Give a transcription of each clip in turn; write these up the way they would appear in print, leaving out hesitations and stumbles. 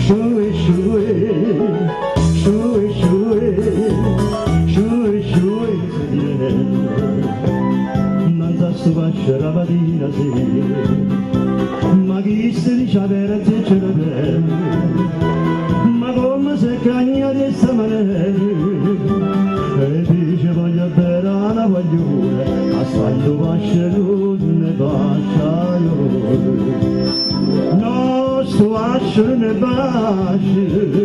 Sure. di stamanere e dice voglio bere una guaglione assaglio vascello ne basciaio no sto vascello ne basci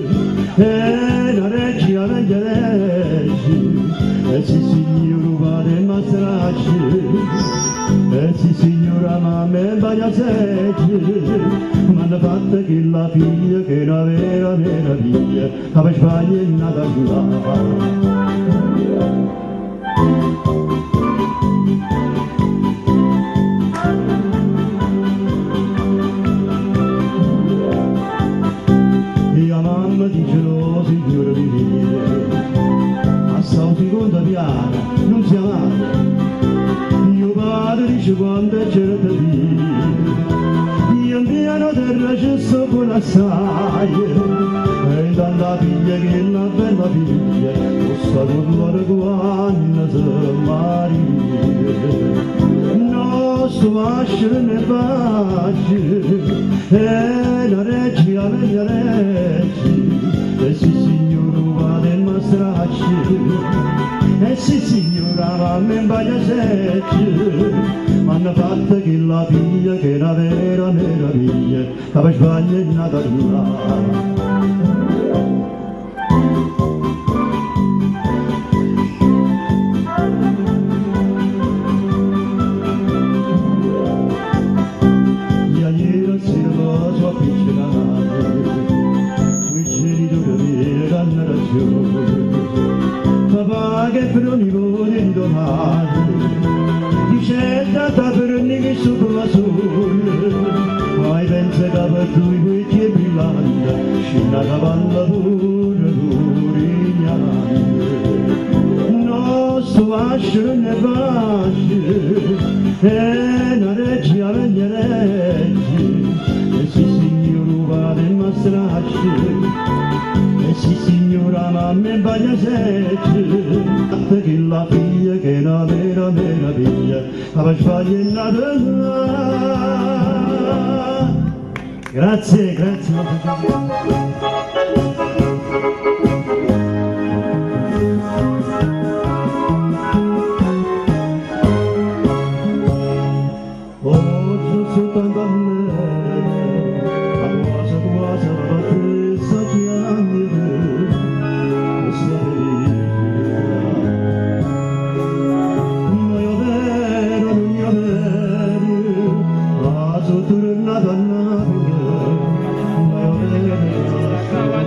e la regia negli reggi e si signor vade mastracci e si signora mamma e baglia secchi m'hanno fatto che la figlia che era vera meraviglia aveva sbaglio in nata la mamma dice no signora di dire a San Seconda piana non si amava mio padre dice quando c'era da dire io in piano terra ci sto con assai e dalla figlia che è una bella figlia possa con quando si maria no sto vascere ne baci e la regia negli reggi e sì signora vade il mastracci e sì signora mamma in baglia secchi m'hanno fatto che la figlia che era vera meraviglia aveva sbaglio in nata papà che per ogni volta indomani dice tata per ogni che sopra sole poi pensa che per tu i che brillante scena cavalla pure l'orignante no sto vascere ne vasce e una regia veglia reggi e si signor vade il mastracci e sì signora mamma in baglia secchi che la figlia che è una vera meraviglia aveva sbaglio in nata grazie oggi soltanto a me Stava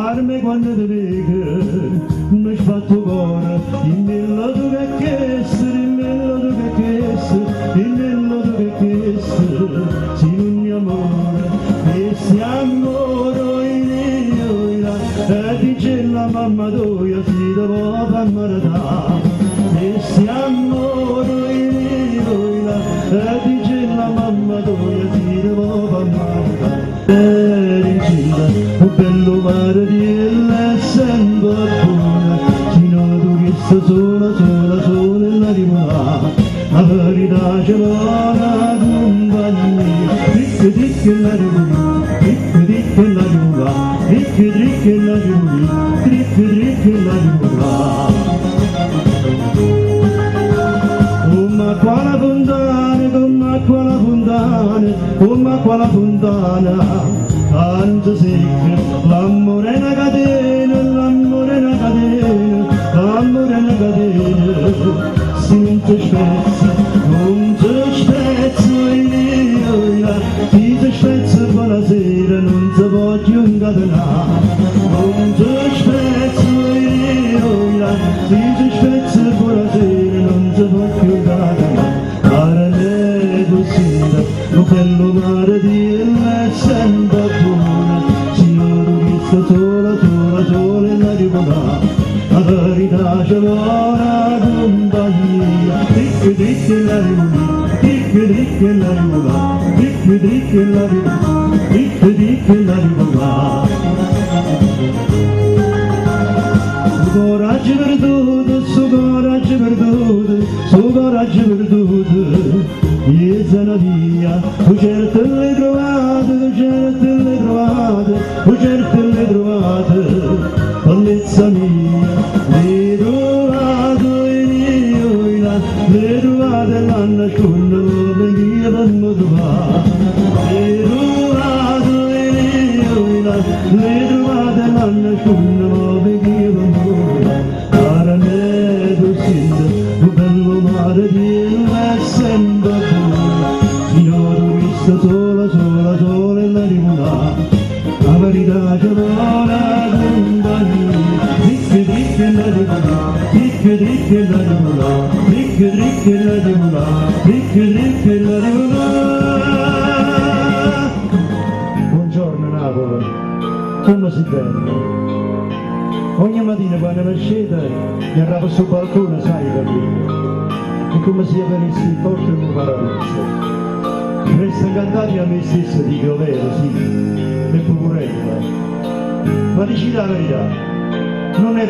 Arme quando ti vedo, mi sbatto cuore, il melodio che chiesto, il melodio che chiesto, il melodio che chiesto, si non mi amore, e si amore, e dice la mamma tua, si devo amare, e si amore, e dice la mamma tua, si devo amare, un bello mare di sempre buona, fino a tu che sta sola, sola, sola e la dimora, la verità ce l'ho una compagnia, tricche, tricche la dimora, tricche, tricche la dimora, tricche, tricche la dimora, tricche, tricche la dimora. Come qua la fontana, come qua la fontana, come qua la fontana, tanto secca, l'amore è una catena, l'amore è una catena, l'amore è una catena, se non ti spezza, non ti spezza, se ti spezza buonasera, non ti voglio incatenare, non ti spezza, se ti spezza buonasera, non ti voglio incatenare,are così, lo bello mare di sempre buona, signore che sta sola, sola, sola e la dimora, la verità ce l'ho una compagnia, tricche, tricche la dimora, tricche, tricche la dimora, tricche, tricche la dimora, tricche, tricche la dimora. Su coraggio perduto, su coraggio perduto, su coraggio perduto, e se ne via, tu certo le trovate, tu certo le trovate, tu certo le trovate, bellezza mia, le trovate le trovate l'anno scorso, dove io per me trovare, le trovate l'anno scorso, dove io per me trovare, cara me così, un bello mare di sempre buona, signore che sta sola, sola, sola e la dimora, la verità ce l'ho una compagnia, tricche, tricche la dimora, tricche, tricche la dimora, tricche, tricche la dimora, tricche, tricche la dimora. Buongiorno Napoli, come si bene? Ogni mattina quando mi scende mi arrabbo sul balcone, sai capito? È come se io venissi in porto in un paradiso. Resto incantati a me stesso, dico vero, sì, è purella. Ma dici la verità, non è